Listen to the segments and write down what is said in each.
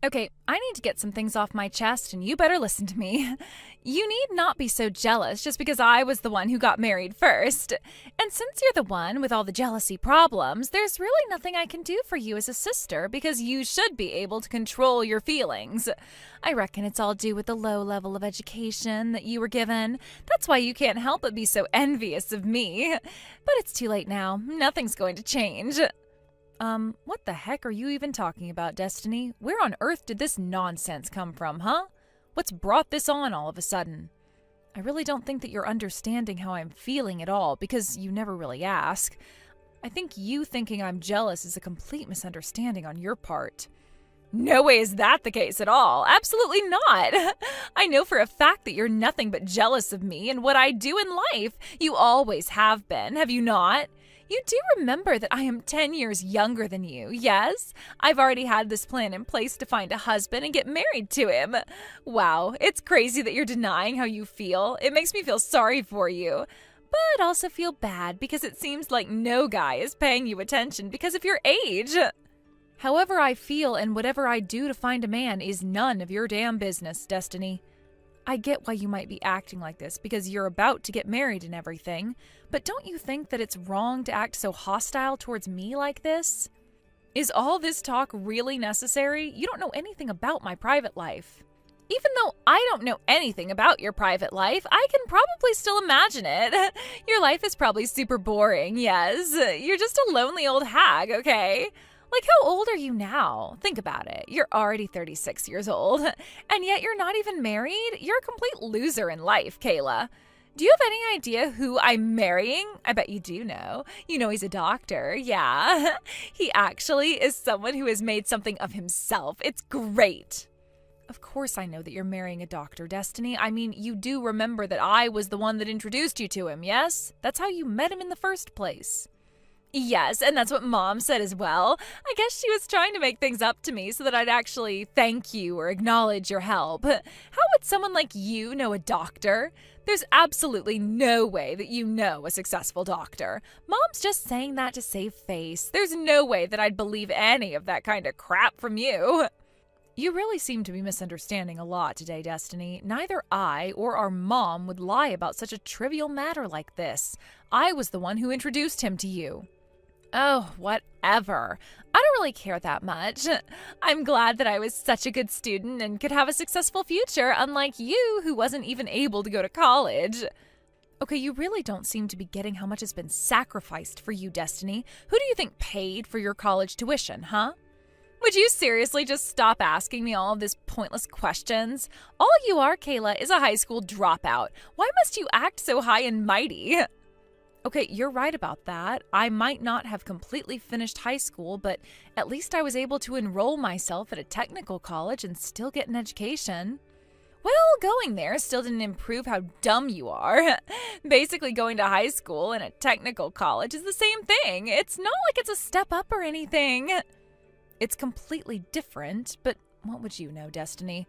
Okay, I need to get some things off my chest, and you better listen to me. You need not be so jealous just because I was the one who got married first. And since you're the one with all the jealousy problems, there's really nothing I can do for you as a sister because you should be able to control your feelings. I reckon it's all due with the low level of education that you were given. That's why you can't help but be so envious of me. But it's too late now. Nothing's going to change. What the heck are you even talking about, Destiny? Where on earth did this nonsense come from, huh? What's brought this on all of a sudden? I really don't think that you're understanding how I'm feeling at all, because you never really ask. I think you thinking I'm jealous is a complete misunderstanding on your part. No way is that the case at all. Absolutely not. I know for a fact that you're nothing but jealous of me and what I do in life. You always have been, have you not? You do remember that I am 10 years younger than you, yes? I've already had this plan in place to find a husband and get married to him. Wow, it's crazy that you're denying how you feel. It makes me feel sorry for you. But also feel bad because it seems like no guy is paying you attention because of your age. However I feel and whatever I do to find a man is none of your damn business, Destiny. I get why you might be acting like this because you're about to get married and everything, but don't you think that it's wrong to act so hostile towards me like this? Is all this talk really necessary? You don't know anything about my private life. Even though I don't know anything about your private life, I can probably still imagine it. Your life is probably super boring, yes. You're just a lonely old hag, okay? Like, how old are you now? Think about it. You're already 36 years old, and yet you're not even married? You're a complete loser in life, Kayla. Do you have any idea who I'm marrying? I bet you do know. You know he's a doctor, yeah. He actually is someone who has made something of himself. It's great. Of course I know that you're marrying a doctor, Destiny. I mean, you do remember that I was the one that introduced you to him, yes? That's how you met him in the first place. Yes, and that's what Mom said as well. I guess she was trying to make things up to me so that I'd actually thank you or acknowledge your help. How would someone like you know a doctor? There's absolutely no way that you know a successful doctor. Mom's just saying that to save face. There's no way that I'd believe any of that kind of crap from you. You really seem to be misunderstanding a lot today, Destiny. Neither I or our mom would lie about such a trivial matter like this. I was the one who introduced him to you. Oh, whatever. I don't really care that much. I'm glad that I was such a good student and could have a successful future, unlike you, who wasn't even able to go to college. Okay, you really don't seem to be getting how much has been sacrificed for you, Destiny. Who do you think paid for your college tuition, huh? Would you seriously just stop asking me all of these pointless questions? All you are, Kayla, is a high school dropout. Why must you act so high and mighty? Okay, you're right about that. I might not have completely finished high school, but at least I was able to enroll myself at a technical college and still get an education. Well, going there still didn't improve how dumb you are. Basically, going to high school and a technical college is the same thing. It's not like it's a step up or anything. It's completely different, but what would you know, Destiny?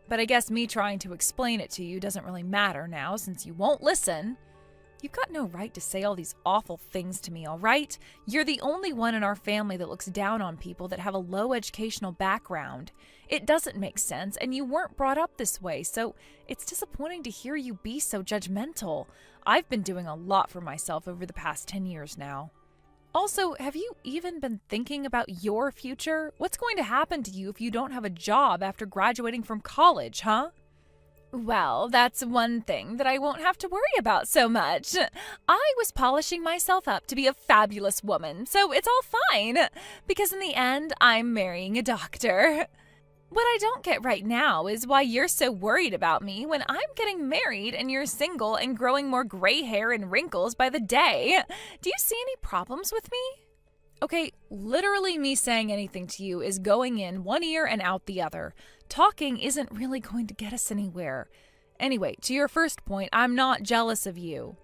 But I guess me trying to explain it to you doesn't really matter now since you won't listen. You've got no right to say all these awful things to me, all right? You're the only one in our family that looks down on people that have a low educational background. It doesn't make sense, and you weren't brought up this way, so it's disappointing to hear you be so judgmental. I've been doing a lot for myself over the past 10 years now. Also, have you even been thinking about your future? What's going to happen to you if you don't have a job after graduating from college, huh? Well, that's one thing that I won't have to worry about so much. I was polishing myself up to be a fabulous woman, so it's all fine. Because in the end, I'm marrying a doctor. What I don't get right now is why you're so worried about me when I'm getting married and you're single and growing more gray hair and wrinkles by the day. Do you see any problems with me? Okay, literally me saying anything to you is going in one ear and out the other. Talking isn't really going to get us anywhere. Anyway, to your first point, I'm not jealous of you.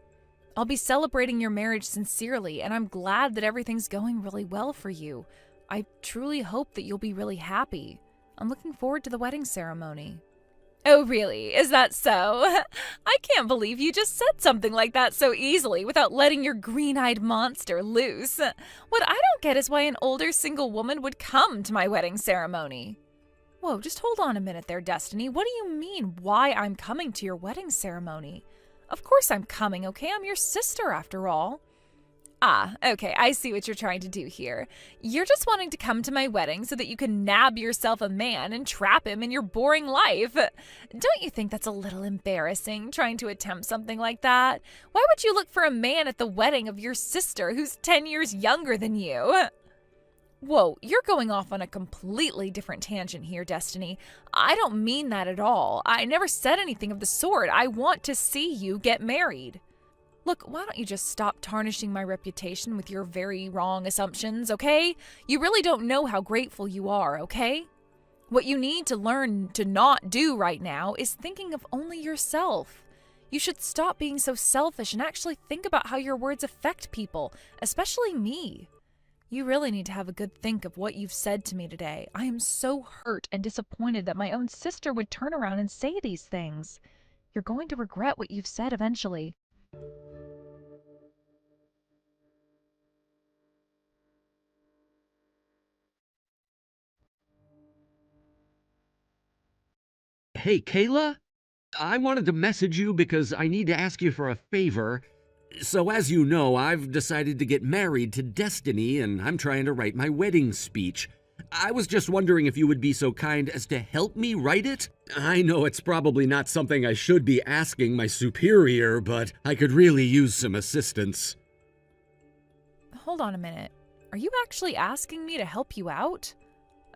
I'll be celebrating your marriage sincerely, and I'm glad that everything's going really well for you. I truly hope that you'll be really happy. I'm looking forward to the wedding ceremony. Oh, really? Is that so? I can't believe you just said something like that so easily without letting your green-eyed monster loose. What I don't get is why an older single woman would come to my wedding ceremony. Whoa, just hold on a minute there, Destiny. What do you mean, why I'm coming to your wedding ceremony? Of course I'm coming, okay? I'm your sister, after all. Ah, okay, I see what you're trying to do here. You're just wanting to come to my wedding so that you can nab yourself a man and trap him in your boring life. Don't you think that's a little embarrassing, trying to attempt something like that? Why would you look for a man at the wedding of your sister who's 10 years younger than you? Whoa, you're going off on a completely different tangent here, Destiny. I don't mean that at all. I never said anything of the sort. I want to see you get married. Look, why don't you just stop tarnishing my reputation with your very wrong assumptions, okay? You really don't know how grateful you are, okay? What you need to learn to not do right now is thinking of only yourself. You should stop being so selfish and actually think about how your words affect people, especially me. You really need to have a good think of what you've said to me today. I am so hurt and disappointed that my own sister would turn around and say these things. You're going to regret what you've said eventually. Hey, Kayla? I wanted to message you because I need to ask you for a favor. So, as you know, I've decided to get married to Destiny, and I'm trying to write my wedding speech. I was just wondering if you would be so kind as to help me write it? I know it's probably not something I should be asking my superior, but I could really use some assistance. Hold on a minute. Are you actually asking me to help you out?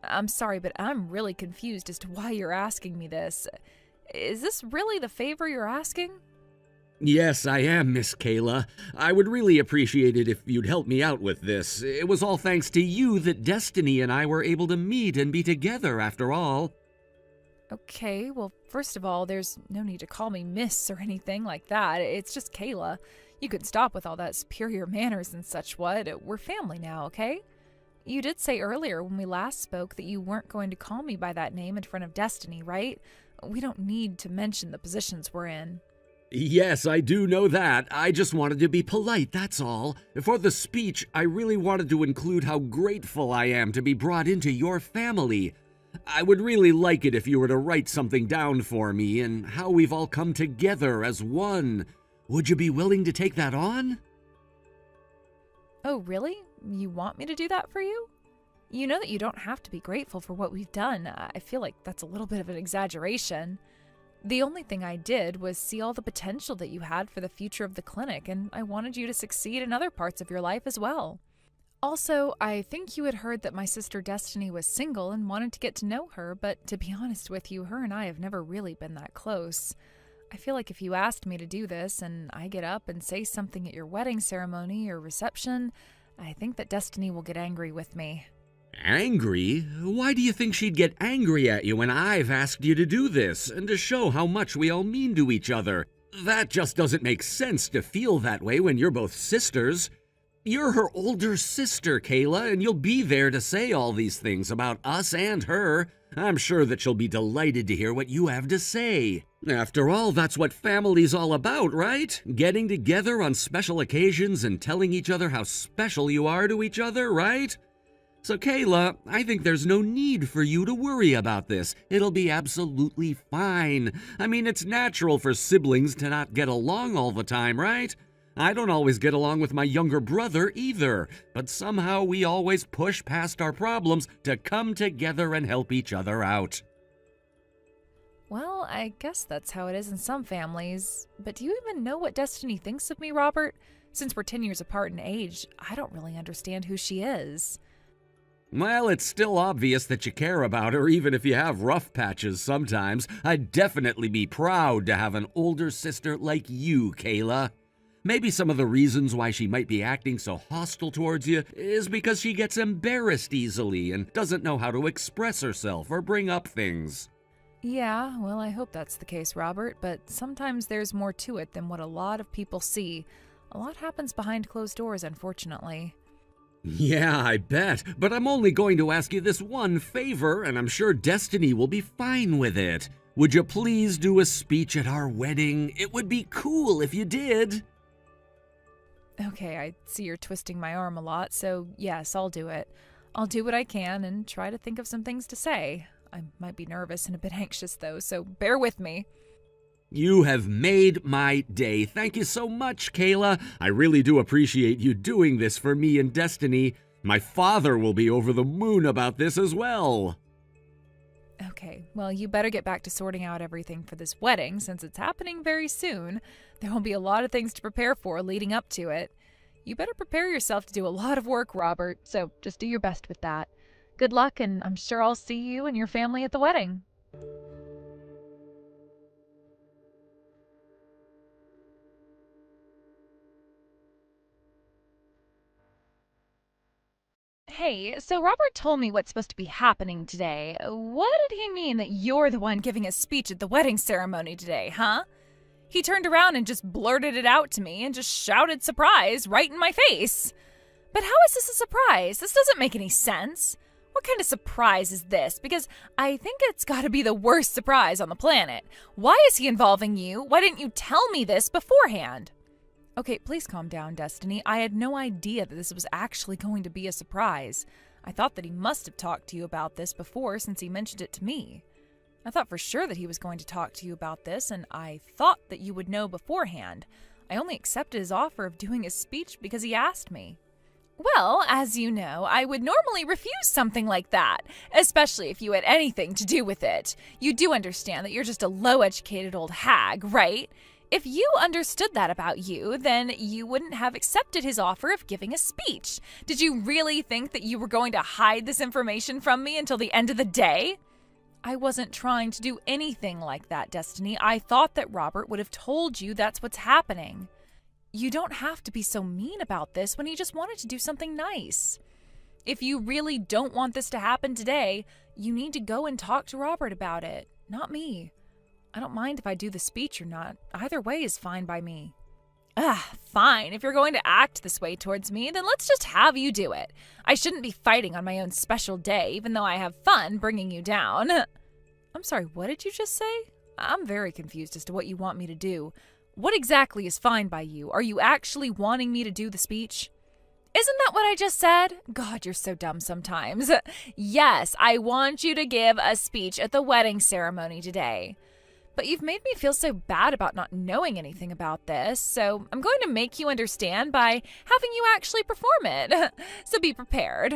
I'm sorry, but I'm really confused as to why you're asking me this. Is this really the favor you're asking? Yes, I am, Miss Kayla. I would really appreciate it if you'd help me out with this. It was all thanks to you that Destiny and I were able to meet and be together after all. Okay, well, first of all, there's no need to call me miss or anything like that. It's just Kayla. You can stop with all that superior manners and such what. We're family now, okay? You did say earlier when we last spoke that you weren't going to call me by that name in front of Destiny, right? We don't need to mention the positions we're in. Yes, I do know that. I just wanted to be polite, that's all. For the speech, I really wanted to include how grateful I am to be brought into your family. I would really like it if you were to write something down for me and how we've all come together as one. Would you be willing to take that on? Oh, really? You want me to do that for you? You know that you don't have to be grateful for what we've done. I feel like that's a little bit of an exaggeration. The only thing I did was see all the potential that you had for the future of the clinic, and I wanted you to succeed in other parts of your life as well. Also, I think you had heard that my sister Destiny was single and wanted to get to know her, but to be honest with you, her and I have never really been that close. I feel like if you asked me to do this and I get up and say something at your wedding ceremony or reception, I think that Destiny will get angry with me. Angry? Why do you think she'd get angry at you when I've asked you to do this and to show how much we all mean to each other? That just doesn't make sense to feel that way when you're both sisters. You're her older sister, Kayla, and you'll be there to say all these things about us and her. I'm sure that she'll be delighted to hear what you have to say. After all, that's what family's all about, right? Getting together on special occasions and telling each other how special you are to each other, right? So, Kayla, I think there's no need for you to worry about this. It'll be absolutely fine. I mean, it's natural for siblings to not get along all the time, right? I don't always get along with my younger brother either, but somehow we always push past our problems to come together and help each other out. Well, I guess that's how it is in some families. But do you even know what Destiny thinks of me, Robert? Since we're 10 years apart in age, I don't really understand who she is. Well, it's still obvious that you care about her, even if you have rough patches sometimes. I'd definitely be proud to have an older sister like you, Kayla. Maybe some of the reasons why she might be acting so hostile towards you is because she gets embarrassed easily and doesn't know how to express herself or bring up things. Yeah, well, I hope that's the case, Robert, but sometimes there's more to it than what a lot of people see. A lot happens behind closed doors, unfortunately. Yeah, I bet, but I'm only going to ask you this one favor, and I'm sure Destiny will be fine with it. Would you please do a speech at our wedding? It would be cool if you did. Okay, I see you're twisting my arm a lot, so yes, I'll do it. I'll do what I can and try to think of some things to say. I might be nervous and a bit anxious, though, so bear with me. You have made my day. Thank you so much, Kayla. I really do appreciate you doing this for me and Destiny. My father will be over the moon about this as well. Okay, well, you better get back to sorting out everything for this wedding since it's happening very soon. There will be a lot of things to prepare for leading up to it. You better prepare yourself to do a lot of work, Robert, so just do your best with that. Good luck, and I'm sure I'll see you and your family at the wedding. Hey, so Robert told me what's supposed to be happening today. What did he mean that you're the one giving a speech at the wedding ceremony today, huh? He turned around and just blurted it out to me and just shouted surprise right in my face. But how is this a surprise? This doesn't make any sense. What kind of surprise is this? Because I think it's gotta be the worst surprise on the planet. Why is he involving you? Why didn't you tell me this beforehand? Okay, please calm down, Destiny. I had no idea that this was actually going to be a surprise. I thought that he must have talked to you about this before since he mentioned it to me. I thought for sure that he was going to talk to you about this, and I thought that you would know beforehand. I only accepted his offer of doing his speech because he asked me. Well, as you know, I would normally refuse something like that, especially if you had anything to do with it. You do understand that you're just a low-educated old hag, right? If you understood that about you, then you wouldn't have accepted his offer of giving a speech. Did you really think that you were going to hide this information from me until the end of the day? I wasn't trying to do anything like that, Destiny. I thought that Robert would have told you that's what's happening. You don't have to be so mean about this when he just wanted to do something nice. If you really don't want this to happen today, you need to go and talk to Robert about it, not me. I don't mind if I do the speech or not. Either way is fine by me. Fine. If you're going to act this way towards me, then let's just have you do it. I shouldn't be fighting on my own special day, even though I have fun bringing you down. I'm sorry, what did you just say? I'm very confused as to what you want me to do. What exactly is fine by you? Are you actually wanting me to do the speech? Isn't that what I just said? God, you're so dumb sometimes. Yes, I want you to give a speech at the wedding ceremony today. But you've made me feel so bad about not knowing anything about this, so I'm going to make you understand by having you actually perform it. So be prepared.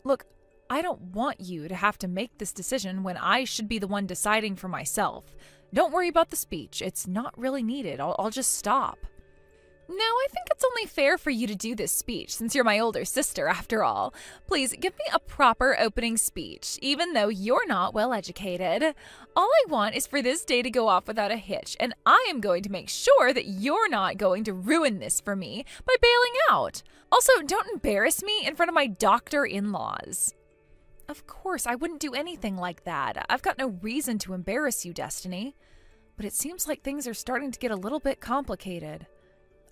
Look, I don't want you to have to make this decision when I should be the one deciding for myself. Don't worry about the speech. It's not really needed. I'll just stop. No, I think it's only fair for you to do this speech, since you're my older sister, after all. Please, give me a proper opening speech, even though you're not well educated. All I want is for this day to go off without a hitch, and I am going to make sure that you're not going to ruin this for me by bailing out. Also, don't embarrass me in front of my doctor-in-laws. Of course, I wouldn't do anything like that. I've got no reason to embarrass you, Destiny. But it seems like things are starting to get a little bit complicated.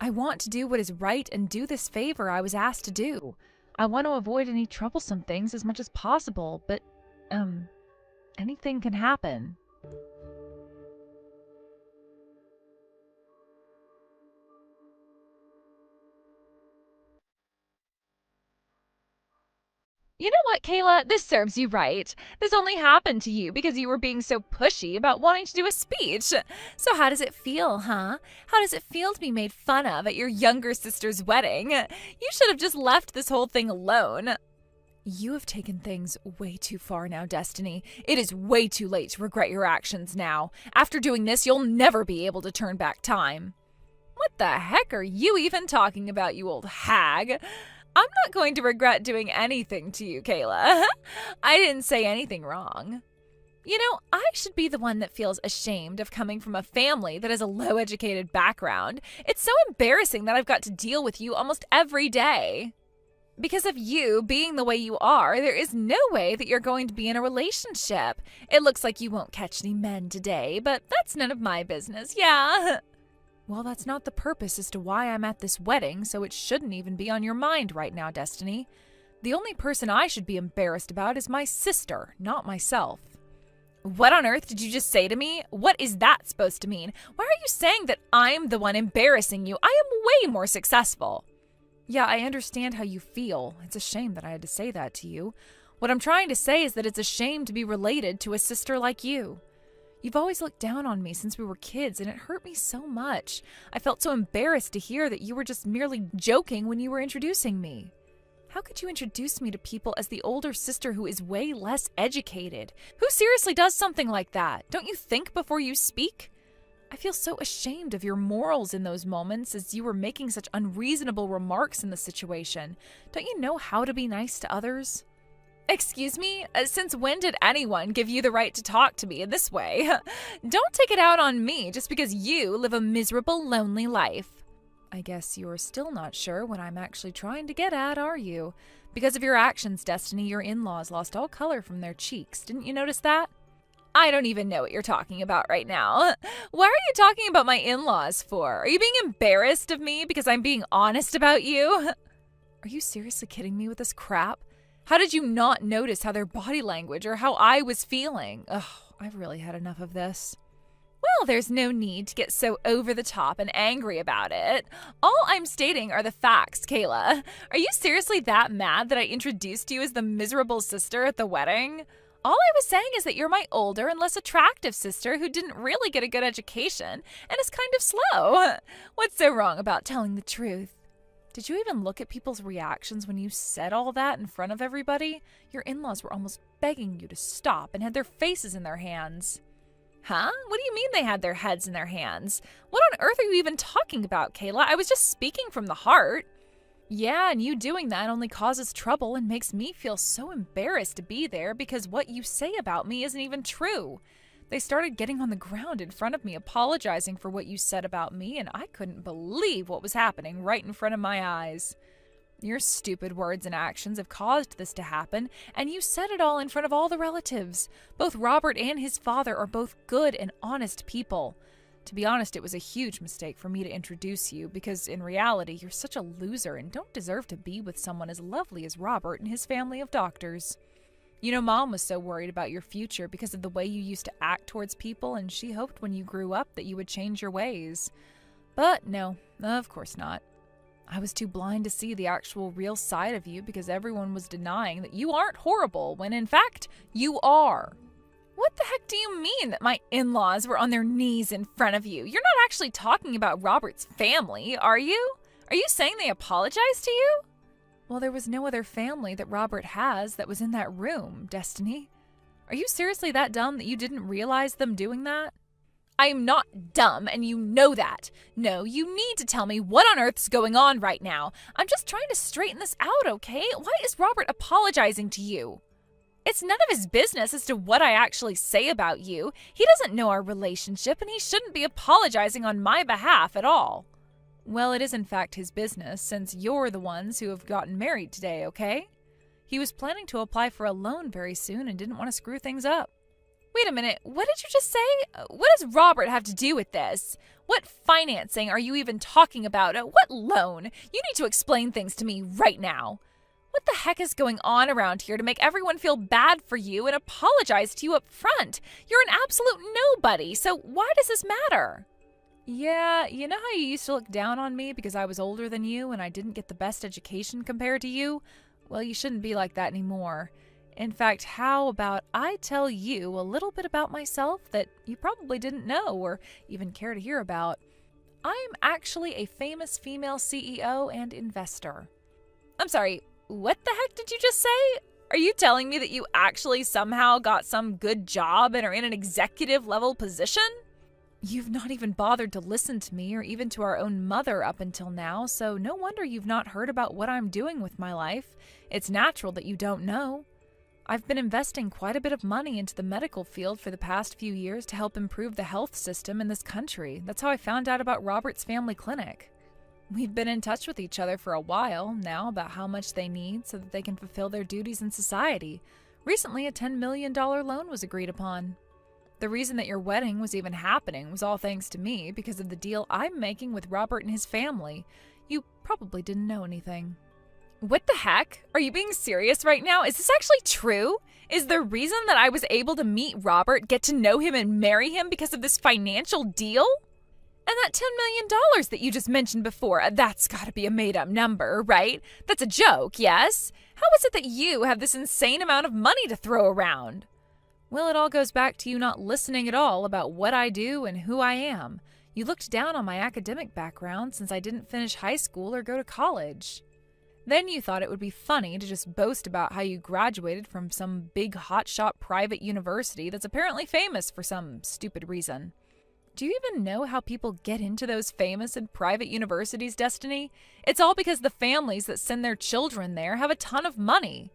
I want to do what is right and do this favor I was asked to do. I want to avoid any troublesome things as much as possible, but, anything can happen. You know what, Kayla? This serves you right. This only happened to you because you were being so pushy about wanting to do a speech. So how does it feel, huh? How does it feel to be made fun of at your younger sister's wedding? You should have just left this whole thing alone. You have taken things way too far now, Destiny. It is way too late to regret your actions now. After doing this, you'll never be able to turn back time. What the heck are you even talking about, you old hag? I'm not going to regret doing anything to you, Kayla. I didn't say anything wrong. You know, I should be the one that feels ashamed of coming from a family that has a low-educated background. It's so embarrassing that I've got to deal with you almost every day. Because of you being the way you are, there is no way that you're going to be in a relationship. It looks like you won't catch any men today, but that's none of my business, yeah? Well, that's not the purpose as to why I'm at this wedding, so it shouldn't even be on your mind right now, Destiny. The only person I should be embarrassed about is my sister, not myself. What on earth did you just say to me? What is that supposed to mean? Why are you saying that I'm the one embarrassing you? I am way more successful. Yeah, I understand how you feel. It's a shame that I had to say that to you. What I'm trying to say is that it's a shame to be related to a sister like you. You've always looked down on me since we were kids, and it hurt me so much. I felt so embarrassed to hear that you were just merely joking when you were introducing me. How could you introduce me to people as the older sister who is way less educated? Who seriously does something like that? Don't you think before you speak? I feel so ashamed of your morals in those moments as you were making such unreasonable remarks in the situation. Don't you know how to be nice to others? Excuse me? Since when did anyone give you the right to talk to me in this way? Don't take it out on me just because you live a miserable, lonely life. I guess you're still not sure what I'm actually trying to get at, are you? Because of your actions, Destiny, your in-laws lost all color from their cheeks. Didn't you notice that? I don't even know what you're talking about right now. Why are you talking about my in-laws for? Are you being embarrassed of me because I'm being honest about you? Are you seriously kidding me with this crap? How did you not notice how their body language or how I was feeling? Ugh, I've really had enough of this. Well, there's no need to get so over the top and angry about it. All I'm stating are the facts, Kayla. Are you seriously that mad that I introduced you as the miserable sister at the wedding? All I was saying is that you're my older and less attractive sister who didn't really get a good education and is kind of slow. What's so wrong about telling the truth? Did you even look at people's reactions when you said all that in front of everybody? Your in-laws were almost begging you to stop and had their faces in their hands. Huh? What do you mean they had their heads in their hands? What on earth are you even talking about, Kayla? I was just speaking from the heart. Yeah, and you doing that only causes trouble and makes me feel so embarrassed to be there because what you say about me isn't even true. They started getting on the ground in front of me, apologizing for what you said about me, and I couldn't believe what was happening right in front of my eyes. Your stupid words and actions have caused this to happen, and you said it all in front of all the relatives. Both Robert and his father are both good and honest people. To be honest, it was a huge mistake for me to introduce you, because in reality, you're such a loser and don't deserve to be with someone as lovely as Robert and his family of doctors. You know, Mom was so worried about your future because of the way you used to act towards people, and she hoped when you grew up that you would change your ways. But no, of course not. I was too blind to see the actual real side of you because everyone was denying that you aren't horrible when in fact you are. What the heck do you mean that my in-laws were on their knees in front of you? You're not actually talking about Robert's family, are you? Are you saying they apologized to you? Well, there was no other family that Robert has that was in that room, Destiny. Are you seriously that dumb that you didn't realize them doing that? I am not dumb, and you know that. No, you need to tell me what on earth's going on right now. I'm just trying to straighten this out, okay? Why is Robert apologizing to you? It's none of his business as to what I actually say about you. He doesn't know our relationship, and he shouldn't be apologizing on my behalf at all. Well, it is in fact his business, since you're the ones who have gotten married today, okay? He was planning to apply for a loan very soon and didn't want to screw things up. Wait a minute, what did you just say? What does Robert have to do with this? What financing are you even talking about? What loan? You need to explain things to me right now. What the heck is going on around here to make everyone feel bad for you and apologize to you up front? You're an absolute nobody, so why does this matter? Yeah, you know how you used to look down on me because I was older than you and I didn't get the best education compared to you? Well, you shouldn't be like that anymore. In fact, how about I tell you a little bit about myself that you probably didn't know or even care to hear about? I'm actually a famous female CEO and investor. I'm sorry, what the heck did you just say? Are you telling me that you actually somehow got some good job and are in an executive level position? You've not even bothered to listen to me or even to our own mother up until now, so no wonder you've not heard about what I'm doing with my life. It's natural that you don't know. I've been investing quite a bit of money into the medical field for the past few years to help improve the health system in this country. That's how I found out about Robert's family clinic. We've been in touch with each other for a while now about how much they need so that they can fulfill their duties in society. Recently, a $10 million loan was agreed upon. The reason that your wedding was even happening was all thanks to me because of the deal I'm making with Robert and his family. You probably didn't know anything. What the heck? Are you being serious right now? Is this actually true? Is the reason that I was able to meet Robert, get to know him, and marry him because of this financial deal? And that $10 million that you just mentioned before, that's gotta be a made-up number, right? That's a joke, yes? How is it that you have this insane amount of money to throw around? Well, it all goes back to you not listening at all about what I do and who I am. You looked down on my academic background since I didn't finish high school or go to college. Then you thought it would be funny to just boast about how you graduated from some big hotshot private university that's apparently famous for some stupid reason. Do you even know how people get into those famous and private universities, Destiny? It's all because the families that send their children there have a ton of money.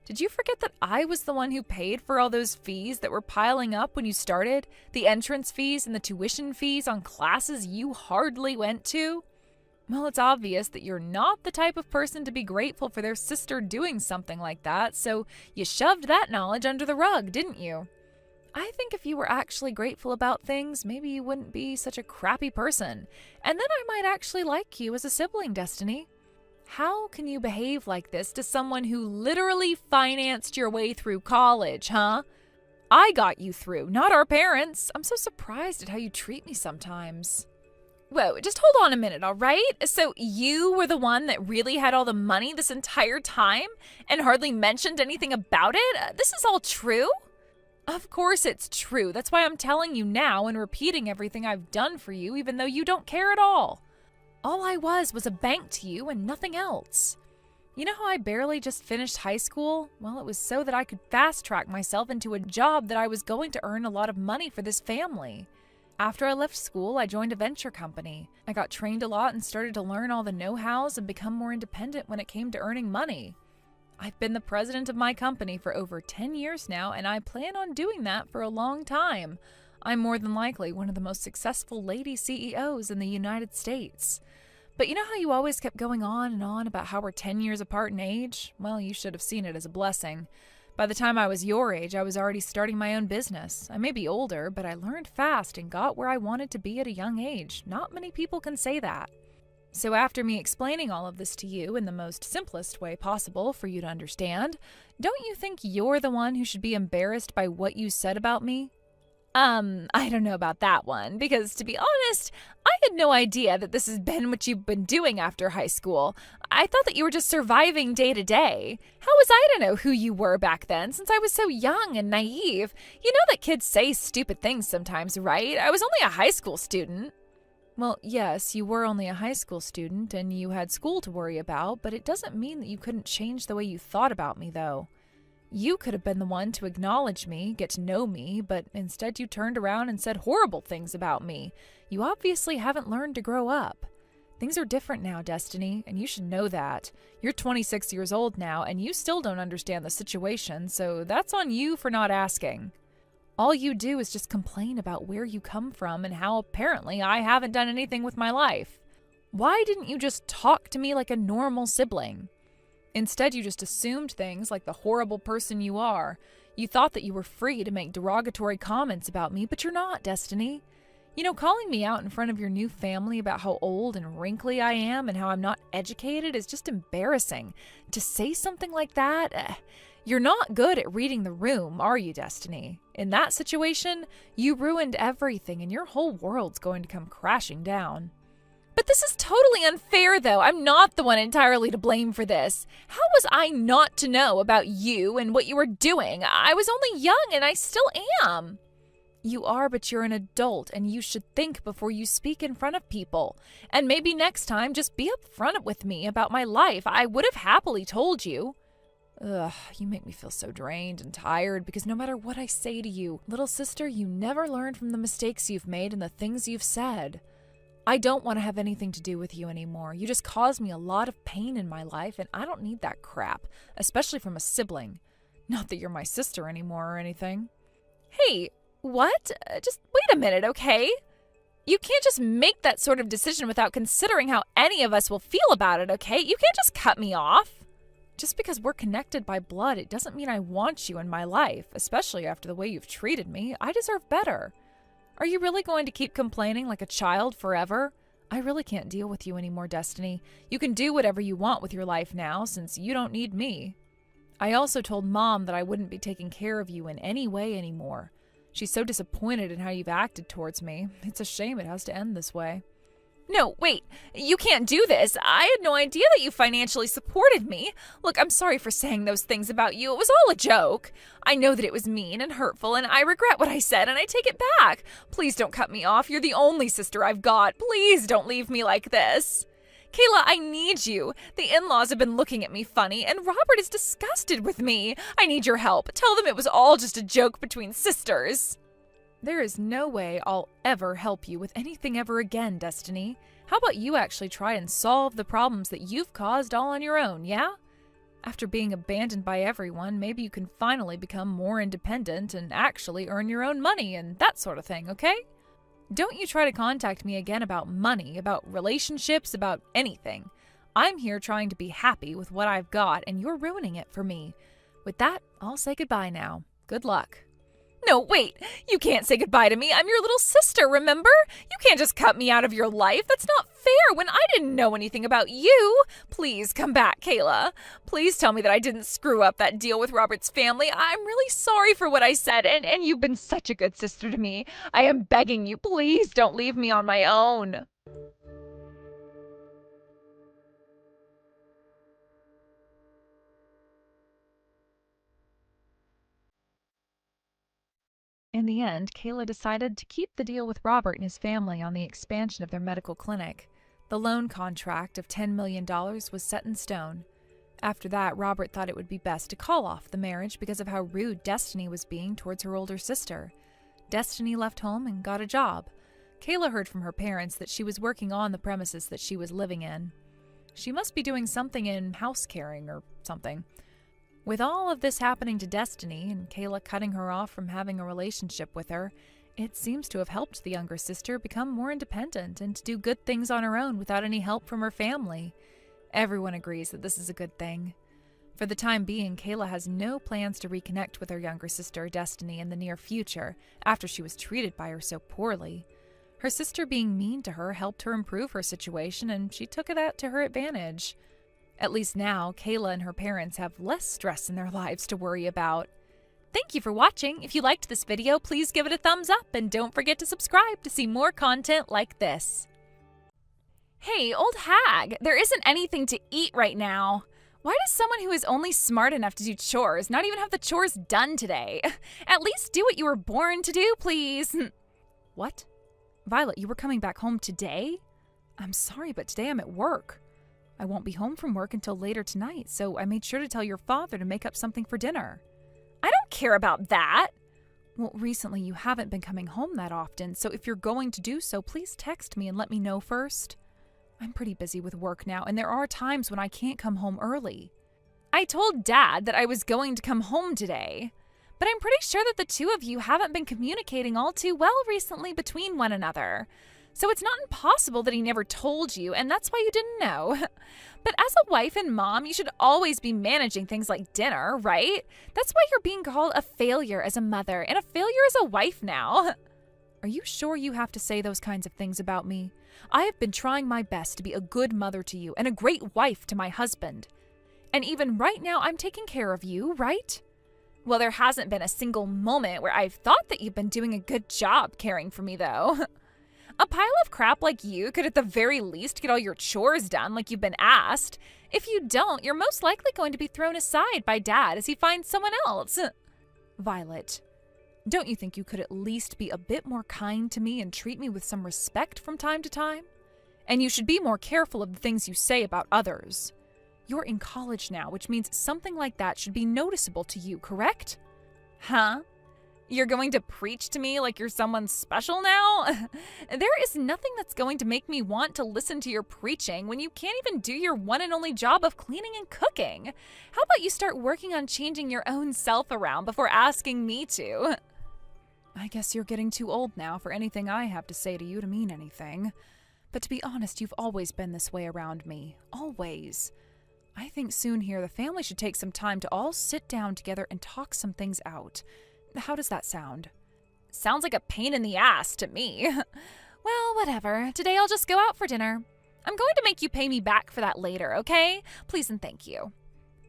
Did you forget that I was the one who paid for all those fees that were piling up when you started? The entrance fees and the tuition fees on classes you hardly went to? Well, it's obvious that you're not the type of person to be grateful for their sister doing something like that, so you shoved that knowledge under the rug, didn't you? I think if you were actually grateful about things, maybe you wouldn't be such a crappy person, and then I might actually like you as a sibling, Destiny. How can you behave like this to someone who literally financed your way through college, huh? I got you through, not our parents. I'm so surprised at how you treat me sometimes. Whoa, just hold on a minute, all right? So you were the one that really had all the money this entire time and hardly mentioned anything about it? This is all true? Of course it's true. That's why I'm telling you now and repeating everything I've done for you, even though you don't care at all. All I was a bank to you and nothing else. You know how I barely just finished high school? Well, it was so that I could fast-track myself into a job that I was going to earn a lot of money for this family. After I left school, I joined a venture company. I got trained a lot and started to learn all the know-hows and become more independent when it came to earning money. I've been the president of my company for over 10 years now, and I plan on doing that for a long time. I'm more than likely one of the most successful lady CEOs in the United States. But you know how you always kept going on and on about how we're 10 years apart in age? Well, you should have seen it as a blessing. By the time I was your age, I was already starting my own business. I may be older, but I learned fast and got where I wanted to be at a young age. Not many people can say that. So after me explaining all of this to you in the most simplest way possible for you to understand, don't you think you're the one who should be embarrassed by what you said about me? I don't know about that one, because to be honest, I had no idea that this has been what you've been doing after high school. I thought that you were just surviving day to day. How was I to know who you were back then, since I was so young and naive? You know that kids say stupid things sometimes, right? I was only a high school student. Well, yes, you were only a high school student and you had school to worry about, but it doesn't mean that you couldn't change the way you thought about me, though. You could have been the one to acknowledge me, get to know me, but instead you turned around and said horrible things about me. You obviously haven't learned to grow up. Things are different now, Destiny, and you should know that. You're 26 years old now, and you still don't understand the situation, so that's on you for not asking. All you do is just complain about where you come from and how apparently I haven't done anything with my life. Why didn't you just talk to me like a normal sibling? Instead, you just assumed things like the horrible person you are. You thought that you were free to make derogatory comments about me, but you're not, Destiny. You know, calling me out in front of your new family about how old and wrinkly I am and how I'm not educated is just embarrassing. To say something like that, you're not good at reading the room, are you, Destiny? In that situation, you ruined everything and your whole world's going to come crashing down. But this is totally unfair, though. I'm not the one entirely to blame for this. How was I not to know about you and what you were doing? I was only young, and I still am. You are, but you're an adult, and you should think before you speak in front of people. And maybe next time, just be upfront with me about my life. I would have happily told you. Ugh, you make me feel so drained and tired because no matter what I say to you, little sister, you never learn from the mistakes you've made and the things you've said. I don't want to have anything to do with you anymore. You just caused me a lot of pain in my life, and I don't need that crap, especially from a sibling. Not that you're my sister anymore or anything. Hey, what? Just wait a minute, okay? You can't just make that sort of decision without considering how any of us will feel about it, okay? You can't just cut me off. Just because we're connected by blood, it doesn't mean I want you in my life, especially after the way you've treated me. I deserve better. Are you really going to keep complaining like a child forever? I really can't deal with you anymore, Destiny. You can do whatever you want with your life now, since you don't need me. I also told Mom that I wouldn't be taking care of you in any way anymore. She's so disappointed in how you've acted towards me. It's a shame it has to end this way. No, wait, you can't do this. I had no idea that you financially supported me. Look, I'm sorry for saying those things about you. It was all a joke. I know that it was mean and hurtful, and I regret what I said, and I take it back. Please don't cut me off. You're the only sister I've got. Please don't leave me like this. Kayla, I need you. The in-laws have been looking at me funny, and Robert is disgusted with me. I need your help. Tell them it was all just a joke between sisters. There is no way I'll ever help you with anything ever again, Destiny. How about you actually try and solve the problems that you've caused all on your own, yeah? After being abandoned by everyone, maybe you can finally become more independent and actually earn your own money and that sort of thing, okay? Don't you try to contact me again about money, about relationships, about anything. I'm here trying to be happy with what I've got, and you're ruining it for me. With that, I'll say goodbye now. Good luck. No, wait. You can't say goodbye to me. I'm your little sister, remember? You can't just cut me out of your life. That's not fair when I didn't know anything about you. Please come back, Kayla. Please tell me that I didn't screw up that deal with Robert's family. I'm really sorry for what I said, and you've been such a good sister to me. I am begging you, please don't leave me on my own. In the end, Kayla decided to keep the deal with Robert and his family on the expansion of their medical clinic. The loan contract of $10 million was set in stone. After that, Robert thought it would be best to call off the marriage because of how rude Destiny was being towards her older sister. Destiny left home and got a job. Kayla heard from her parents that she was working on the premises that she was living in. She must be doing something in house caring or something. With all of this happening to Destiny and Kayla cutting her off from having a relationship with her, it seems to have helped the younger sister become more independent and to do good things on her own without any help from her family. Everyone agrees that this is a good thing. For the time being, Kayla has no plans to reconnect with her younger sister, Destiny, in the near future after she was treated by her so poorly. Her sister being mean to her helped her improve her situation, and she took that to her advantage. At least now, Kayla and her parents have less stress in their lives to worry about. Thank you for watching. If you liked this video, please give it a thumbs up and don't forget to subscribe to see more content like this. Hey, old hag, there isn't anything to eat right now. Why does someone who is only smart enough to do chores not even have the chores done today? At least do what you were born to do, please. What? Violet, you were coming back home today? I'm sorry, but today I'm at work. I won't be home from work until later tonight, so I made sure to tell your father to make up something for dinner. I don't care about that. Well, recently you haven't been coming home that often, so if you're going to do so, please text me and let me know first. I'm pretty busy with work now, and there are times when I can't come home early. I told Dad that I was going to come home today, but I'm pretty sure that the two of you haven't been communicating all too well recently between one another. So it's not impossible that he never told you, and that's why you didn't know. But as a wife and mom, you should always be managing things like dinner, right? That's why you're being called a failure as a mother and a failure as a wife now. Are you sure you have to say those kinds of things about me? I have been trying my best to be a good mother to you and a great wife to my husband. And even right now, I'm taking care of you, right? Well, there hasn't been a single moment where I've thought that you've been doing a good job caring for me, though. A pile of crap like you could at the very least get all your chores done like you've been asked. If you don't, you're most likely going to be thrown aside by Dad as he finds someone else. Violet, don't you think you could at least be a bit more kind to me and treat me with some respect from time to time? And you should be more careful of the things you say about others. You're in college now, which means something like that should be noticeable to you, correct? Huh? You're going to preach to me like you're someone special now? There is nothing that's going to make me want to listen to your preaching when you can't even do your one and only job of cleaning and cooking. How about you start working on changing your own self around before asking me to? I guess you're getting too old now for anything I have to say to you to mean anything. But to be honest, you've always been this way around me. Always. I think soon here the family should take some time to all sit down together and talk some things out. How does that sound? Sounds like a pain in the ass to me. Well, whatever. Today I'll just go out for dinner. I'm going to make you pay me back for that later, okay? Please and thank you.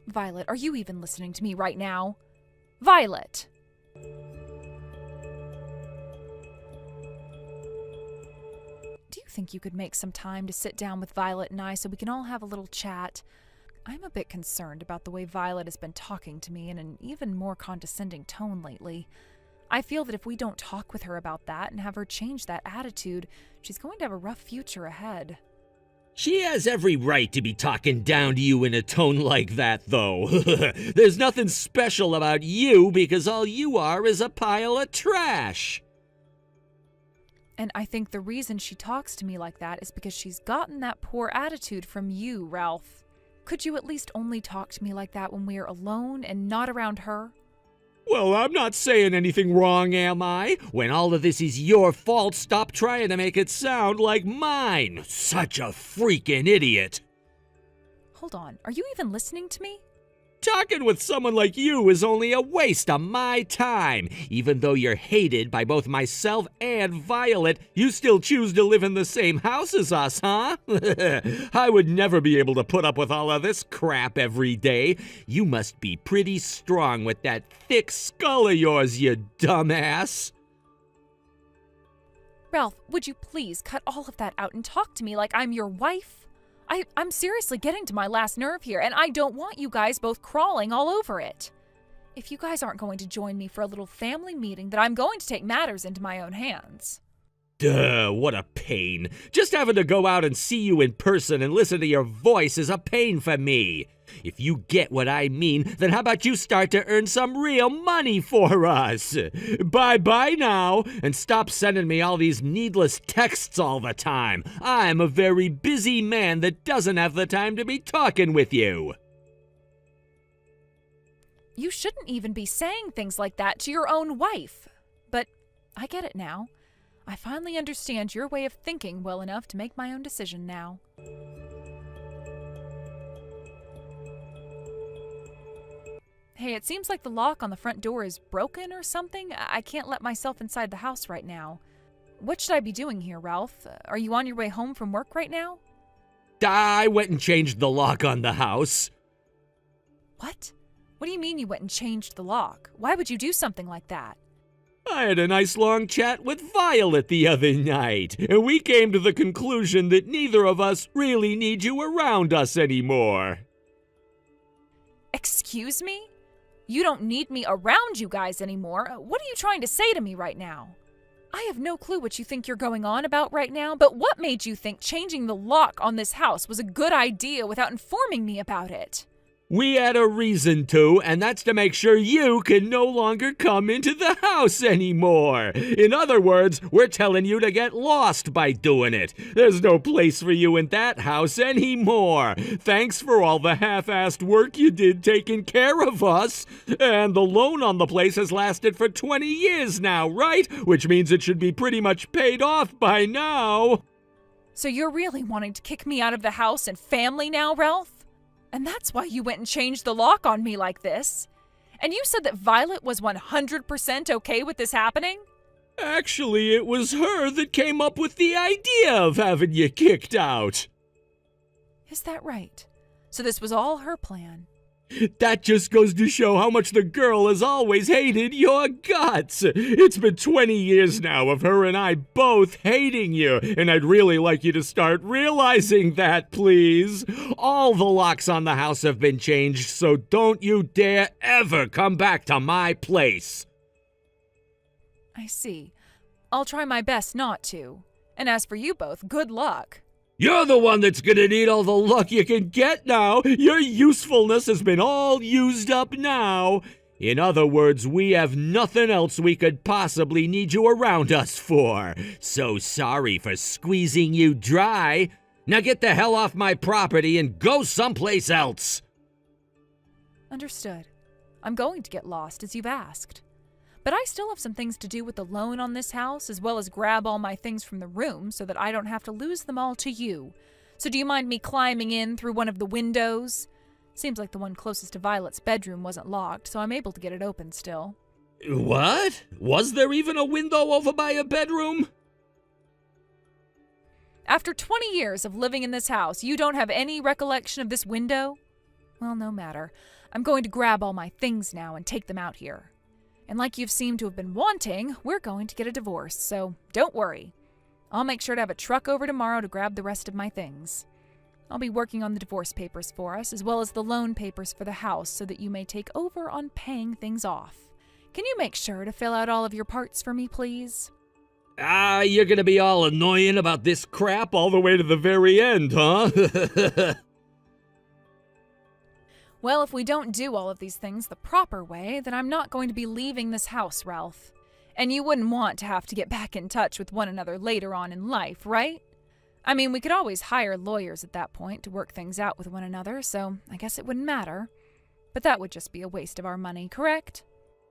Violet, are you even listening to me right now? Violet! Do you think you could make some time to sit down with Violet and I so we can all have a little chat? I'm a bit concerned about the way Violet has been talking to me in an even more condescending tone lately. I feel that if we don't talk with her about that and have her change that attitude, she's going to have a rough future ahead. She has every right to be talking down to you in a tone like that, though. There's nothing special about you because all you are is a pile of trash. And I think the reason she talks to me like that is because she's gotten that poor attitude from you, Ralph. Could you at least only talk to me like that when we're alone and not around her? Well, I'm not saying anything wrong, am I? When all of this is your fault, stop trying to make it sound like mine. Such a freaking idiot. Hold on, are you even listening to me? Talking with someone like you is only a waste of my time. Even though you're hated by both myself and Violet, you still choose to live in the same house as us, huh? I would never be able to put up with all of this crap every day. You must be pretty strong with that thick skull of yours, you dumbass. Ralph, would you please cut all of that out and talk to me like I'm your wife? I'm seriously getting to my last nerve here, and I don't want you guys both crawling all over it. If you guys aren't going to join me for a little family meeting, then I'm going to take matters into my own hands. Duh, what a pain. Just having to go out and see you in person and listen to your voice is a pain for me. If you get what I mean, then how about you start to earn some real money for us? Bye-bye now, and stop sending me all these needless texts all the time. I'm a very busy man that doesn't have the time to be talking with you. You shouldn't even be saying things like that to your own wife. But I get it now. I finally understand your way of thinking well enough to make my own decision now. Hey, it seems like the lock on the front door is broken or something. I can't let myself inside the house right now. What should I be doing here, Ralph? Are you on your way home from work right now? I went and changed the lock on the house. What? What do you mean you went and changed the lock? Why would you do something like that? I had a nice long chat with Violet the other night, and we came to the conclusion that neither of us really need you around us anymore. Excuse me? You don't need me around you guys anymore. What are you trying to say to me right now? I have no clue what you think you're going on about right now, but what made you think changing the lock on this house was a good idea without informing me about it? We had a reason to, and that's to make sure you can no longer come into the house anymore. In other words, we're telling you to get lost by doing it. There's no place for you in that house anymore. Thanks for all the half-assed work you did taking care of us. And the loan on the place has lasted for 20 years now, right? Which means it should be pretty much paid off by now. So you're really wanting to kick me out of the house and family now, Ralph? And that's why you went and changed the lock on me like this? And you said that Violet was 100% okay with this happening? Actually, it was her that came up with the idea of having you kicked out. Is that right? So this was all her plan? That just goes to show how much the girl has always hated your guts. It's been 20 years now of her and I both hating you, and I'd really like you to start realizing that, please. All the locks on the house have been changed, so don't you dare ever come back to my place. I see. I'll try my best not to. And as for you both, good luck. You're the one that's gonna need all the luck you can get now. Your usefulness has been all used up now. In other words, we have nothing else we could possibly need you around us for. So sorry for squeezing you dry. Now get the hell off my property and go someplace else. Understood. I'm going to get lost as you've asked. But I still have some things to do with the loan on this house, as well as grab all my things from the room so that I don't have to lose them all to you. So do you mind me climbing in through one of the windows? Seems like the one closest to Violet's bedroom wasn't locked, so I'm able to get it open still. What? Was there even a window over by your bedroom? After 20 years of living in this house, you don't have any recollection of this window? Well, no matter. I'm going to grab all my things now and take them out here. And like you've seemed to have been wanting, we're going to get a divorce, so don't worry. I'll make sure to have a truck over tomorrow to grab the rest of my things. I'll be working on the divorce papers for us, as well as the loan papers for the house, so that you may take over on paying things off. Can you make sure to fill out all of your parts for me, please? You're gonna be all annoying about this crap all the way to the very end, huh? Well, if we don't do all of these things the proper way, then I'm not going to be leaving this house, Ralph. And you wouldn't want to have to get back in touch with one another later on in life, right? I mean, we could always hire lawyers at that point to work things out with one another, so I guess it wouldn't matter. But that would just be a waste of our money, correct?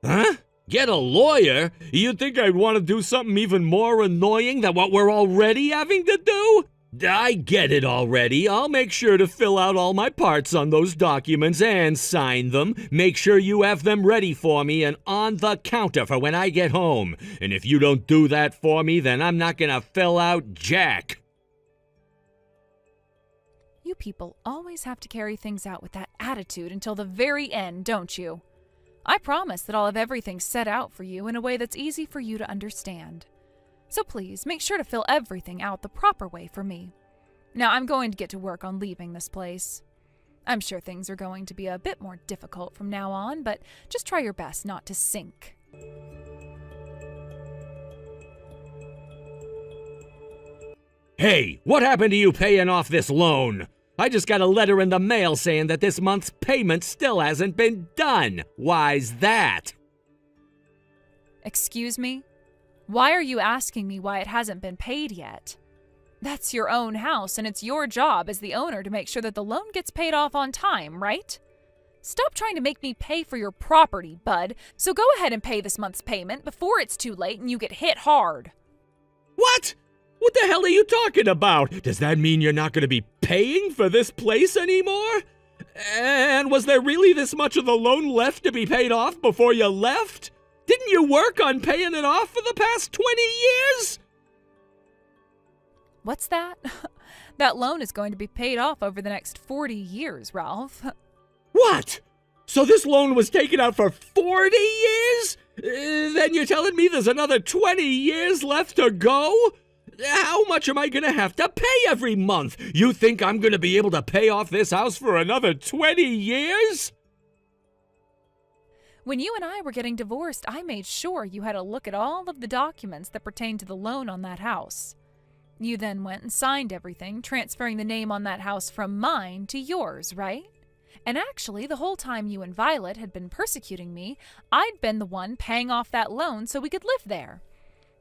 Huh? Get a lawyer? You'd think I'd want to do something even more annoying than what we're already having to do? I get it already. I'll make sure to fill out all my parts on those documents and sign them. Make sure you have them ready for me and on the counter for when I get home. And if you don't do that for me, then I'm not gonna fill out jack. You people always have to carry things out with that attitude until the very end, don't you? I promise that I'll have everything set out for you in a way that's easy for you to understand. So please, make sure to fill everything out the proper way for me. Now, I'm going to get to work on leaving this place. I'm sure things are going to be a bit more difficult from now on, but just try your best not to sink. Hey, what happened to you paying off this loan? I just got a letter in the mail saying that this month's payment still hasn't been done. Why's that? Excuse me? Why are you asking me why it hasn't been paid yet? That's your own house, and it's your job as the owner to make sure that the loan gets paid off on time, right? Stop trying to make me pay for your property, bud, so go ahead and pay this month's payment before it's too late and you get hit hard. What? What the hell are you talking about? Does that mean you're not going to be paying for this place anymore? And was there really this much of the loan left to be paid off before you left? Didn't you work on paying it off for the past 20 years? What's that? That loan is going to be paid off over the next 40 years, Ralph. What? So this loan was taken out for 40 years? Then you're telling me there's another 20 years left to go? How much am I going to have to pay every month? You think I'm going to be able to pay off this house for another 20 years? When you and I were getting divorced, I made sure you had a look at all of the documents that pertain to the loan on that house. You then went and signed everything, transferring the name on that house from mine to yours, right? And actually, the whole time you and Violet had been persecuting me, I'd been the one paying off that loan so we could live there.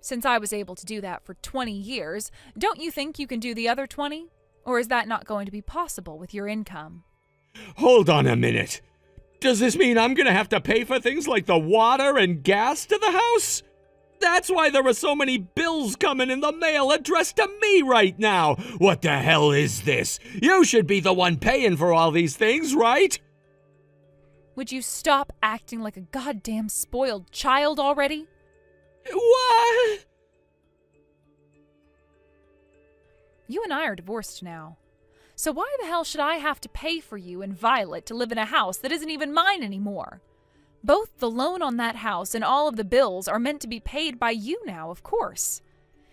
Since I was able to do that for 20 years, don't you think you can do the other 20? Or is that not going to be possible with your income? Hold on a minute. Does this mean I'm going to have to pay for things like the water and gas to the house? That's why there are so many bills coming in the mail addressed to me right now. What the hell is this? You should be the one paying for all these things, right? Would you stop acting like a goddamn spoiled child already? What? You and I are divorced now. So why the hell should I have to pay for you and Violet to live in a house that isn't even mine anymore? Both the loan on that house and all of the bills are meant to be paid by you now, of course.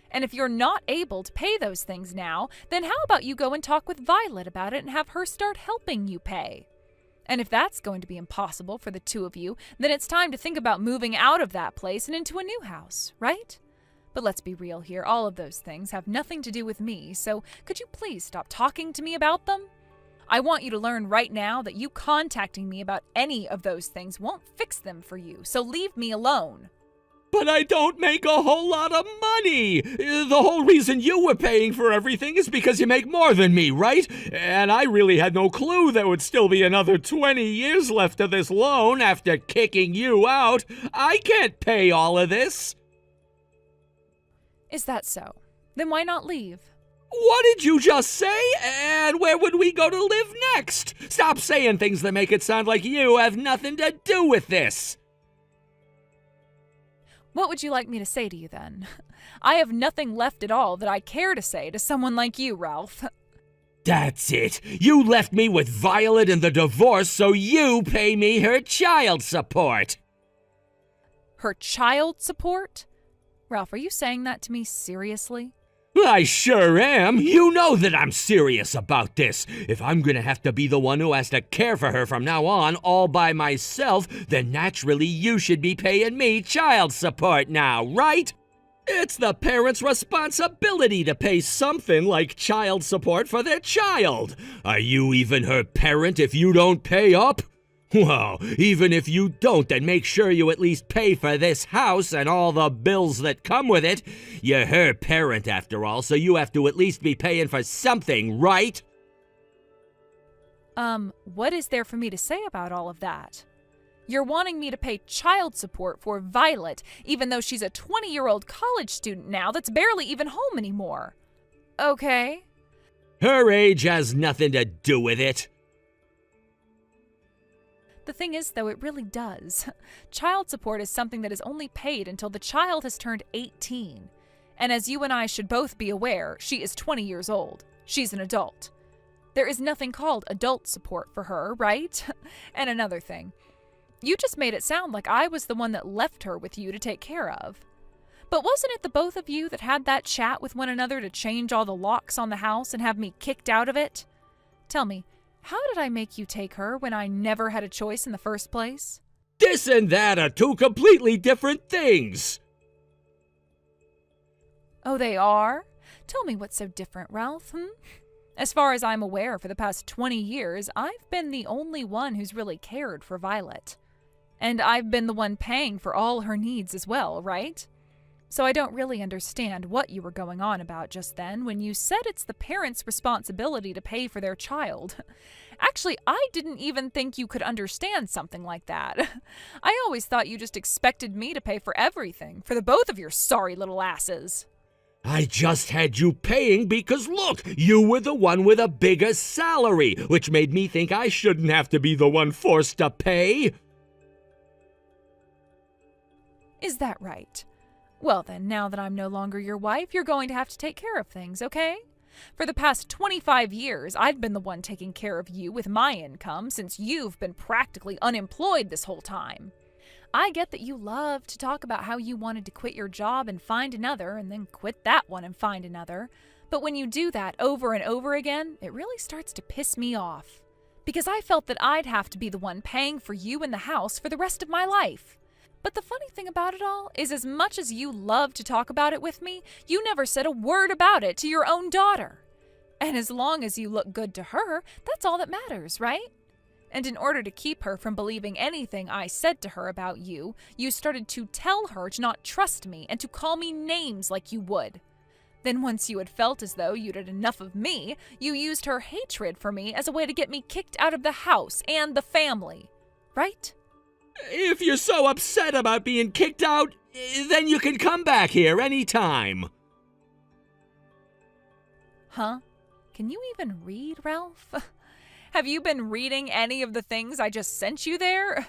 And if you're not able to pay those things now, then how about you go and talk with Violet about it and have her start helping you pay? And if that's going to be impossible for the two of you, then it's time to think about moving out of that place and into a new house, right? But let's be real here, all of those things have nothing to do with me, so could you please stop talking to me about them? I want you to learn right now that you contacting me about any of those things won't fix them for you, so leave me alone. But I don't make a whole lot of money. The whole reason you were paying for everything is because you make more than me, right? And I really had no clue there would still be another 20 years left of this loan after kicking you out. I can't pay all of this. Is that so? Then why not leave? What did you just say? And where would we go to live next? Stop saying things that make it sound like you have nothing to do with this. What would you like me to say to you then? I have nothing left at all that I care to say to someone like you, Ralph. That's it. You left me with Violet in the divorce, so you pay me her child support. Her child support? Ralph, are you saying that to me seriously? I sure am. You know that I'm serious about this. If I'm gonna have to be the one who has to care for her from now on all by myself, then naturally you should be paying me child support now, right? It's the parent's responsibility to pay something like child support for their child. Are you even her parent if you don't pay up? Well, even if you don't, then make sure you at least pay for this house and all the bills that come with it. You're her parent after all, so you have to at least be paying for something, right? What is there for me to say about all of that? You're wanting me to pay child support for Violet, even though she's a 20-year-old college student now that's barely even home anymore. Okay. Her age has nothing to do with it. The thing is, though, it really does. Child support is something that is only paid until the child has turned 18. And as you and I should both be aware, she is 20 years old. She's an adult. There is nothing called adult support for her, right? And another thing. You just made it sound like I was the one that left her with you to take care of. But wasn't it the both of you that had that chat with one another to change all the locks on the house and have me kicked out of it? Tell me, how did I make you take her when I never had a choice in the first place? This and that are two completely different things. Oh, they are? Tell me what's so different, Ralph, As far as I'm aware, for the past 20 years, I've been the only one who's really cared for Violet. And I've been the one paying for all her needs as well, right? So I don't really understand what you were going on about just then when you said it's the parents' responsibility to pay for their child. Actually, I didn't even think you could understand something like that. I always thought you just expected me to pay for everything, for the both of your sorry little asses. I just had you paying because, look, you were the one with a bigger salary, which made me think I shouldn't have to be the one forced to pay. Is that right? Well then, now that I'm no longer your wife, you're going to have to take care of things, okay? For the past 25 years, I've been the one taking care of you with my income since you've been practically unemployed this whole time. I get that you love to talk about how you wanted to quit your job and find another, and then quit that one and find another. But when you do that over and over again, it really starts to piss me off. Because I felt that I'd have to be the one paying for you and the house for the rest of my life. But the funny thing about it all is as much as you love to talk about it with me, you never said a word about it to your own daughter. And as long as you look good to her, that's all that matters, right? And in order to keep her from believing anything I said to her about you, you started to tell her to not trust me and to call me names like you would. Then once you had felt as though you'd had enough of me, you used her hatred for me as a way to get me kicked out of the house and the family. Right? If you're so upset about being kicked out, then you can come back here anytime. Huh? Can you even read, Ralph? Have you been reading any of the things I just sent you there?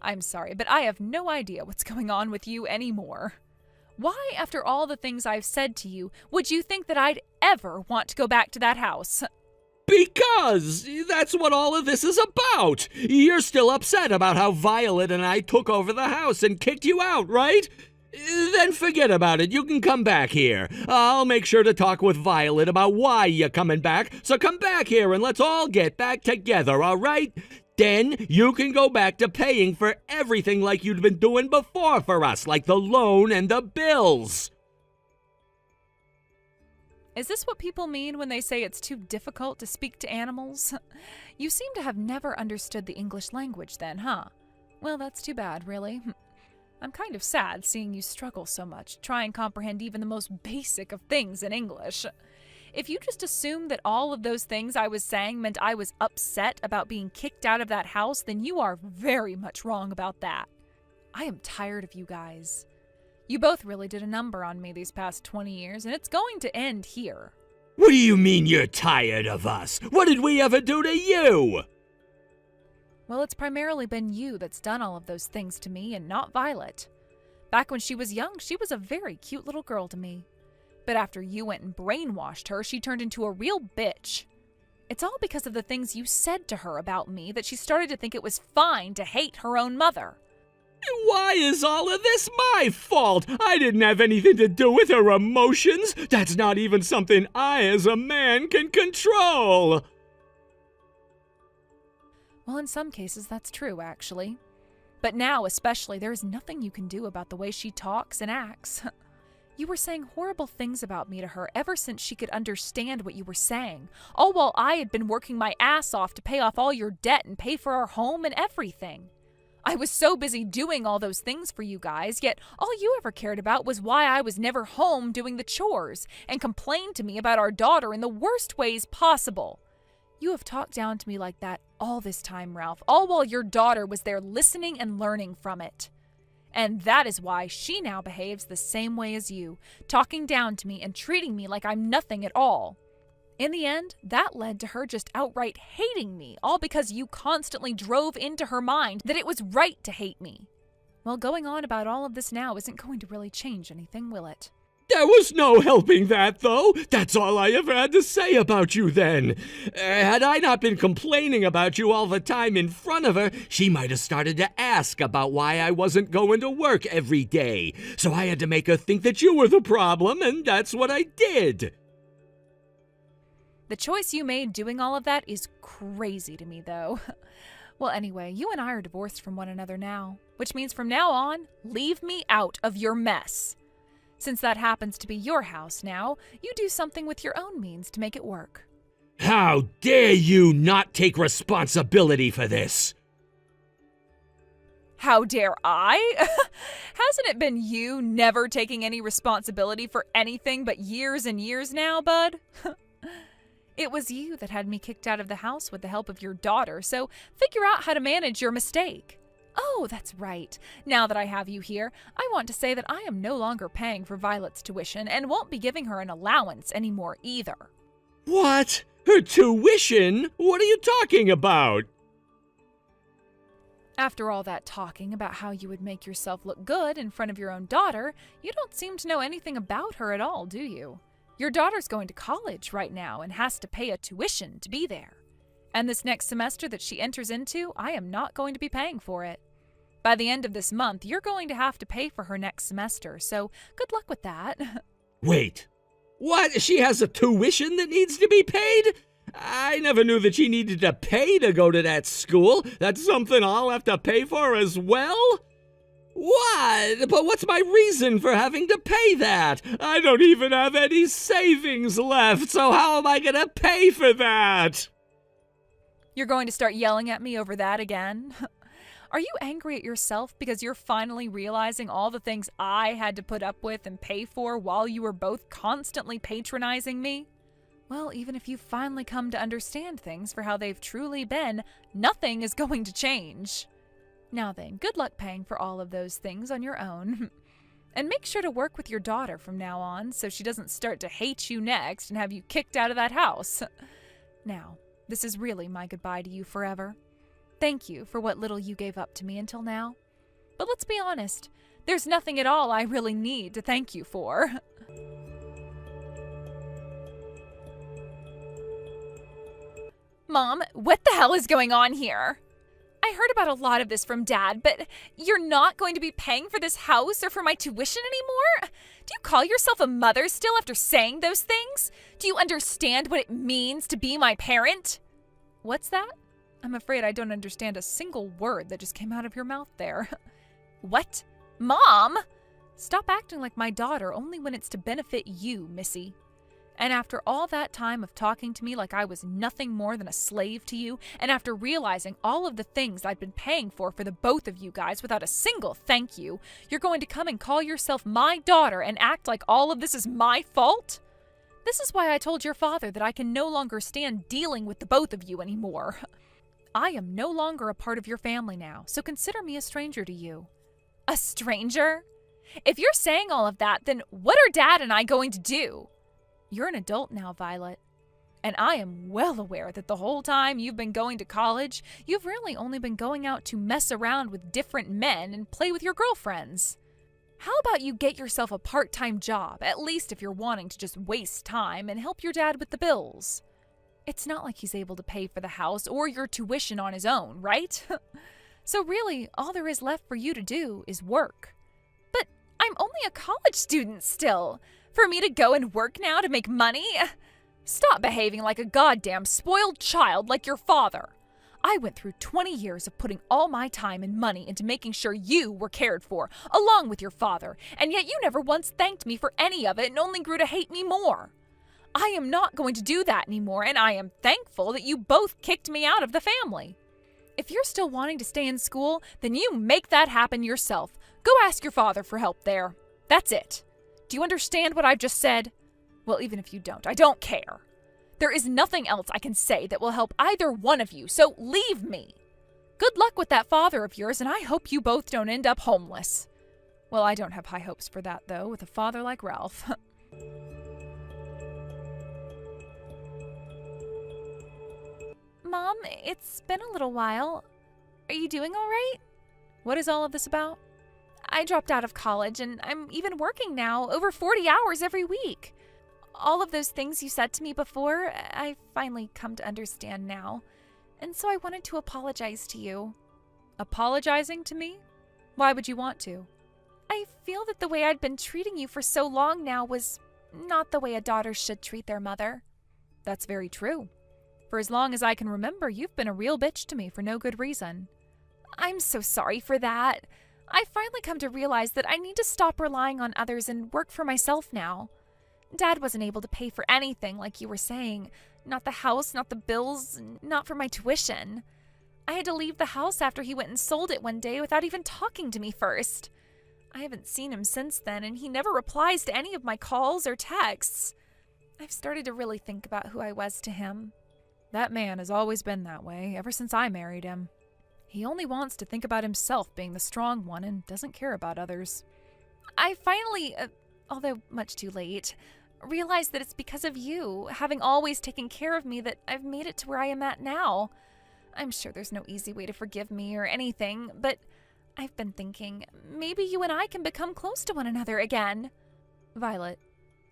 I'm sorry, but I have no idea what's going on with you anymore. Why, after all the things I've said to you, would you think that I'd ever want to go back to that house? Because that's what all of this is about. You're still upset about how Violet and I took over the house and kicked you out, right? Then forget about it. You can come back here. I'll make sure to talk with Violet about why you're coming back. So come back here and let's all get back together, all right? Then you can go back to paying for everything like you'd been doing before for us, like the loan and the bills. Is this what people mean when they say it's too difficult to speak to animals? You seem to have never understood the English language then, huh? Well, that's too bad, really. I'm kind of sad seeing you struggle so much, try and comprehend even the most basic of things in English. If you just assumed that all of those things I was saying meant I was upset about being kicked out of that house, then you are very much wrong about that. I am tired of you guys. You both really did a number on me these past 20 years, and it's going to end here. What do you mean you're tired of us? What did we ever do to you? Well, it's primarily been you that's done all of those things to me and not Violet. Back when she was young, she was a very cute little girl to me. But after you went and brainwashed her, she turned into a real bitch. It's all because of the things you said to her about me that she started to think it was fine to hate her own mother. Why is all of this my fault? I didn't have anything to do with her emotions. That's not even something I, as a man, can control. Well, in some cases, that's true, actually. But now, especially, there is nothing you can do about the way she talks and acts. You were saying horrible things about me to her ever since she could understand what you were saying, all while I had been working my ass off to pay off all your debt and pay for our home and everything. I was so busy doing all those things for you guys, yet all you ever cared about was why I was never home doing the chores, and complained to me about our daughter in the worst ways possible. You have talked down to me like that all this time, Ralph, all while your daughter was there listening and learning from it. And that is why she now behaves the same way as you, talking down to me and treating me like I'm nothing at all. In the end, that led to her just outright hating me, all because you constantly drove into her mind that it was right to hate me. Well, going on about all of this now isn't going to really change anything, will it? There was no helping that, though. That's all I ever had to say about you then. Had I not been complaining about you all the time in front of her, she might have started to ask about why I wasn't going to work every day. So I had to make her think that you were the problem, and that's what I did. The choice you made doing all of that is crazy to me, though. Well, anyway, you and I are divorced from one another now, which means from now on, leave me out of your mess. Since that happens to be your house now, you do something with your own means to make it work. How dare you not take responsibility for this? How dare I? Hasn't it been you never taking any responsibility for anything but years and years now, bud? It was you that had me kicked out of the house with the help of your daughter, so figure out how to manage your mistake. Oh, that's right. Now that I have you here, I want to say that I am no longer paying for Violet's tuition and won't be giving her an allowance anymore either. What? Her tuition? What are you talking about? After all that talking about how you would make yourself look good in front of your own daughter, you don't seem to know anything about her at all, do you? Your daughter's going to college right now and has to pay a tuition to be there. And this next semester that she enters into, I am not going to be paying for it. By the end of this month, you're going to have to pay for her next semester, so good luck with that. Wait. What? She has a tuition that needs to be paid? I never knew that she needed to pay to go to that school. That's something I'll have to pay for as well? What? But what's my reason for having to pay that? I don't even have any savings left, so how am I going to pay for that? You're going to start yelling at me over that again? Are you angry at yourself because you're finally realizing all the things I had to put up with and pay for while you were both constantly patronizing me? Well, even if you finally come to understand things for how they've truly been, nothing is going to change. Now then, good luck paying for all of those things on your own. And make sure to work with your daughter from now on so she doesn't start to hate you next and have you kicked out of that house. Now, this is really my goodbye to you forever. Thank you for what little you gave up to me until now. But let's be honest, there's nothing at all I really need to thank you for. Mom, what the hell is going on here? I heard about a lot of this from Dad, but you're not going to be paying for this house or for my tuition anymore? Do you call yourself a mother still after saying those things? Do you understand what it means to be my parent? What's that? I'm afraid I don't understand a single word that just came out of your mouth there. What? Mom? Stop acting like my daughter only when it's to benefit you, Missy. And after all that time of talking to me like I was nothing more than a slave to you, and after realizing all of the things I'd been paying for the both of you guys without a single thank you, you're going to come and call yourself my daughter and act like all of this is my fault? This is why I told your father that I can no longer stand dealing with the both of you anymore. I am no longer a part of your family now, so consider me a stranger to you. A stranger? If you're saying all of that, then what are Dad and I going to do? You're an adult now, Violet. And I am well aware that the whole time you've been going to college, you've really only been going out to mess around with different men and play with your girlfriends. How about you get yourself a part-time job, at least if you're wanting to just waste time and help your dad with the bills? It's not like he's able to pay for the house or your tuition on his own, right? So really, all there is left for you to do is work. But I'm only a college student still. For me to go and work now to make money? Stop behaving like a goddamn spoiled child like your father. I went through 20 years of putting all my time and money into making sure you were cared for, along with your father, and yet you never once thanked me for any of it and only grew to hate me more. I am not going to do that anymore, and I am thankful that you both kicked me out of the family. If you're still wanting to stay in school, then you make that happen yourself. Go ask your father for help there. That's it. Do you understand what I've just said? Well, even if you don't, I don't care. There is nothing else I can say that will help either one of you, so leave me. Good luck with that father of yours, and I hope you both don't end up homeless. Well, I don't have high hopes for that, though, with a father like Ralph. Mom, it's been a little while. Are you doing all right? What is all of this about? I dropped out of college, and I'm even working now, over 40 hours every week. All of those things you said to me before, I finally come to understand now. And so I wanted to apologize to you. Apologizing to me? Why would you want to? I feel that the way I'd been treating you for so long now was not the way a daughter should treat their mother. That's very true. For as long as I can remember, you've been a real bitch to me for no good reason. I'm so sorry for that. I finally come to realize that I need to stop relying on others and work for myself now. Dad wasn't able to pay for anything, like you were saying. Not the house, not the bills, not for my tuition. I had to leave the house after he went and sold it one day without even talking to me first. I haven't seen him since then, and he never replies to any of my calls or texts. I've started to really think about who I was to him. That man has always been that way, ever since I married him. He only wants to think about himself being the strong one and doesn't care about others. I finally, although much too late, realized that it's because of you, having always taken care of me, that I've made it to where I am at now. I'm sure there's no easy way to forgive me or anything, but I've been thinking, maybe you and I can become close to one another again. Violet,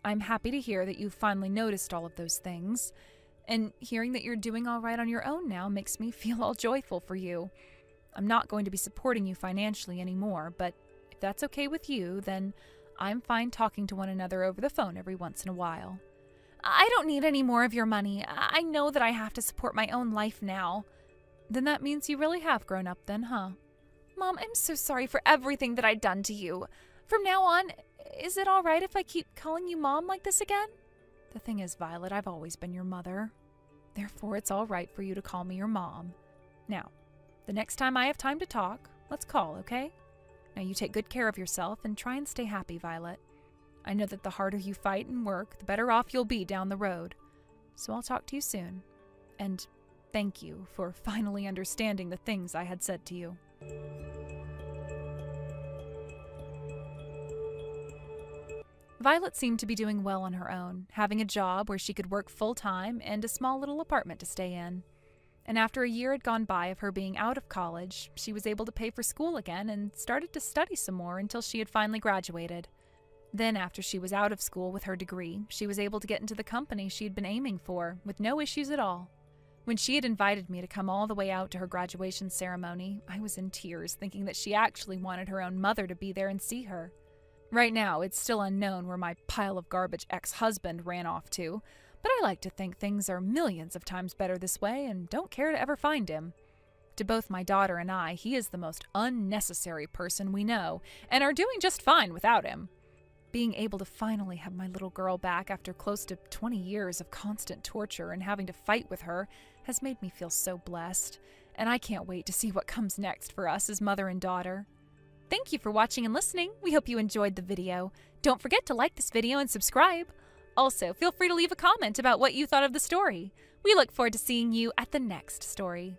I'm happy to hear that you've finally noticed all of those things, and hearing that you're doing all right on your own now makes me feel all joyful for you. I'm not going to be supporting you financially anymore, but if that's okay with you, then I'm fine talking to one another over the phone every once in a while. I don't need any more of your money. I know that I have to support my own life now. Then that means you really have grown up then, huh? Mom, I'm so sorry for everything that I'd done to you. From now on, is it all right if I keep calling you Mom like this again? The thing is, Violet, I've always been your mother. Therefore, it's all right for you to call me your mom. Now, the next time I have time to talk, let's call, okay? Now you take good care of yourself and try and stay happy, Violet. I know that the harder you fight and work, the better off you'll be down the road. So I'll talk to you soon. And thank you for finally understanding the things I had said to you. Violet seemed to be doing well on her own, having a job where she could work full-time and a small little apartment to stay in. And after a year had gone by of her being out of college, she was able to pay for school again and started to study some more until she had finally graduated. Then, after she was out of school with her degree, she was able to get into the company she had been aiming for, with no issues at all. When she had invited me to come all the way out to her graduation ceremony, I was in tears, thinking that she actually wanted her own mother to be there and see her. Right now, it's still unknown where my pile of garbage ex-husband ran off to, but I like to think things are millions of times better this way and don't care to ever find him. To both my daughter and I, he is the most unnecessary person we know, and are doing just fine without him. Being able to finally have my little girl back after close to 20 years of constant torture and having to fight with her has made me feel so blessed, and I can't wait to see what comes next for us as mother and daughter. Thank you for watching and listening. We hope you enjoyed the video. Don't forget to like this video and subscribe. Also, feel free to leave a comment about what you thought of the story. We look forward to seeing you at the next story.